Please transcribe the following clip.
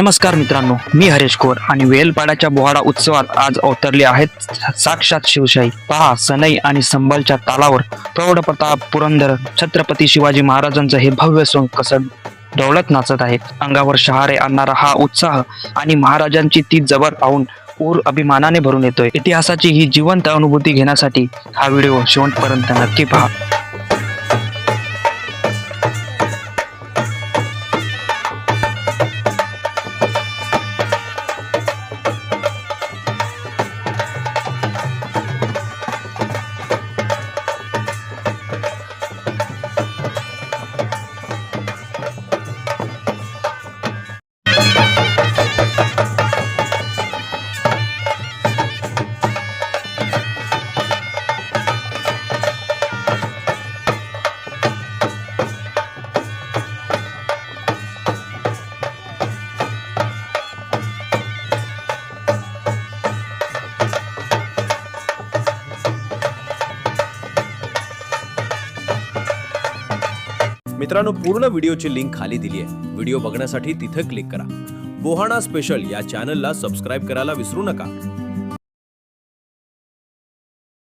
नमस्कार मित्रांनो, मी हरेश कोर आणि वेलपाड्याच्या बोहाडा उत्सवात आज अवतरले आहेत साक्षात शिवशाही. पहा, सनई आणि संबलच्या तालावर प्रौढ प्रताप पुरंदर छत्रपती शिवाजी महाराजांचं हे भव्य सोंग कसं डोळत नाचत आहे. अंगावर शहारे आणणारा हा उत्साह आणि महाराजांची ती जबर पाहून पूर अभिमानाने भरून येतोय. इतिहासाची ही जिवंत अनुभूती घेण्यासाठी हा व्हिडिओ शेवटपर्यंत नक्की पहा. मित्रांनो, पूर्ण व्हिडिओची लिंक खाली दिली आहे. व्हिडिओ बघण्यासाठी तिथे क्लिक करा. बोहाणा स्पेशल या चॅनलला सबस्क्राइब करायला विसरू नका.